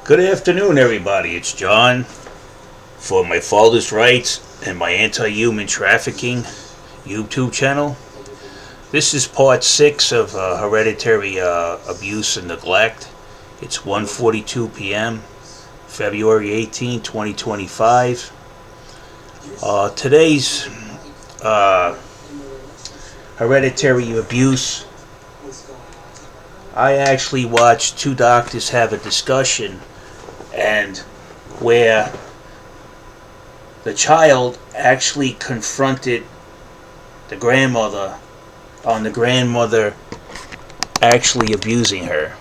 Good afternoon, everybody. It's John for my Father's Rights and my Anti-Human Trafficking YouTube channel. This is part 6 of Hereditary Abuse and Neglect. It's 1:42 p.m., February 18, 2025. Today's Hereditary Abuse, I actually watched two doctors have a discussion, and where the child actually confronted the grandmother on the grandmother actually abusing her.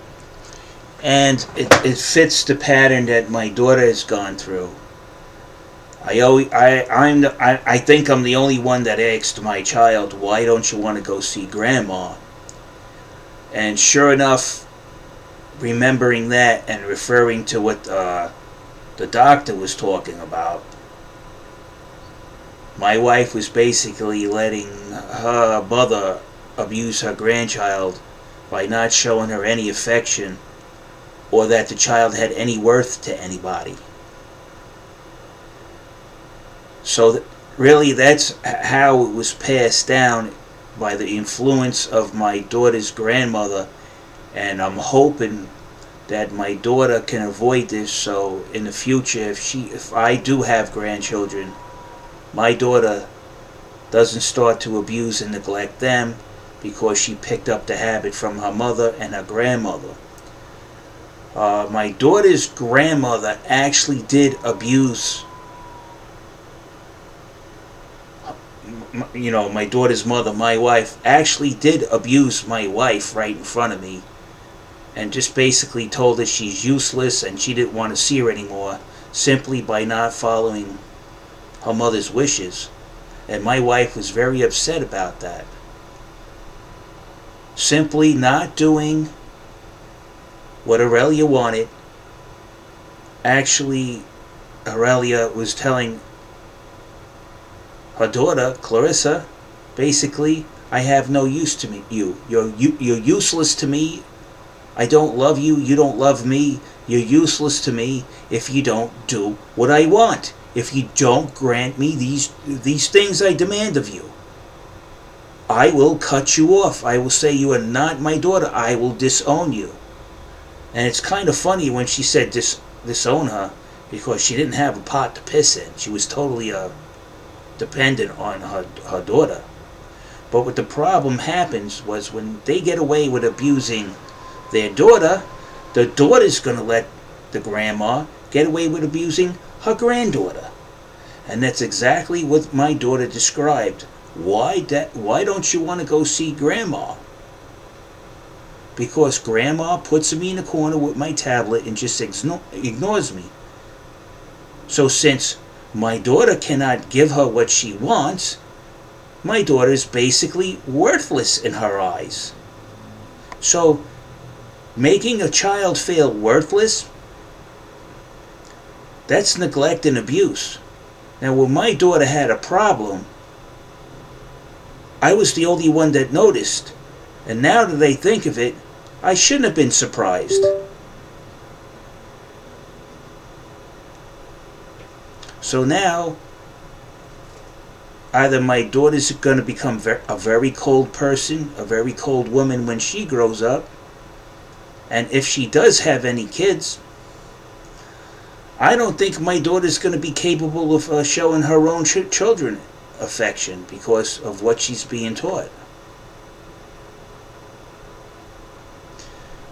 And it fits the pattern that my daughter has gone through. I think I'm the only one that asked my child, why don't you want to go see grandma? And sure enough, remembering that and referring to what the doctor was talking about, my wife was basically letting her mother abuse her grandchild by not showing her any affection or that the child had any worth to anybody. So really that's how it was passed down by the influence of my daughter's grandmother, and I'm hoping that my daughter can avoid this, so in the future if I do have grandchildren, my daughter doesn't start to abuse and neglect them because she picked up the habit from her mother and her grandmother. My daughter's grandmother actually did abuse, my daughter's mother, my wife, actually did abuse my wife right in front of me, and just basically told her she's useless and she didn't want to see her anymore simply by not following her mother's wishes. And my wife was very upset about that. Simply not doing what Aurelia wanted. Actually, Aurelia was telling her daughter, Clarissa, basically, I have no use to you. You're useless to me. I don't love you. You don't love me. You're useless to me if you don't do what I want. If you don't grant me these things I demand of you. I will cut you off. I will say you are not my daughter. I will disown you. And it's kind of funny when she said disown her, because she didn't have a pot to piss in. She was totally dependent on her daughter. But what the problem happens was when they get away with abusing their daughter, the daughter's going to let the grandma get away with abusing her granddaughter. And that's exactly what my daughter described. Why don't you want to go see grandma? Because grandma puts me in a corner with my tablet and just ignores me. So since my daughter cannot give her what she wants, my daughter is basically worthless in her eyes. So, making a child feel worthless, that's neglect and abuse. Now, when my daughter had a problem, I was the only one that noticed. And now that I think of it, I shouldn't have been surprised. So now, either my daughter's going to become a very cold person, a very cold woman when she grows up, and if she does have any kids, I don't think my daughter's going to be capable of showing her own children affection because of what she's being taught.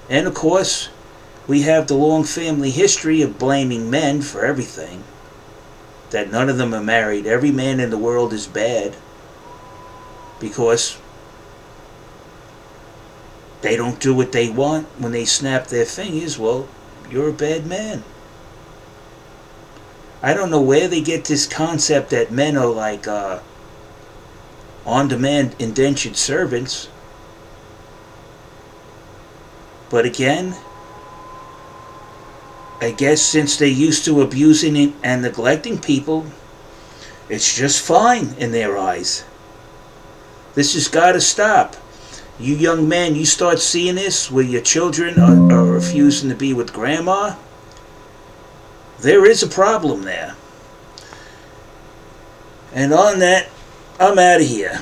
And of course, we have the long family history of blaming men for everything. That none of them are married. Every man in the world is bad because they don't do what they want when they snap their fingers. Well, you're a bad man. I don't know where they get this concept that men are like on-demand indentured servants. But again, I guess since they're used to abusing and neglecting people, it's just fine in their eyes. This has got to stop. You young men, you start seeing this where your children are refusing to be with grandma, there is a problem there. And on that, I'm out of here.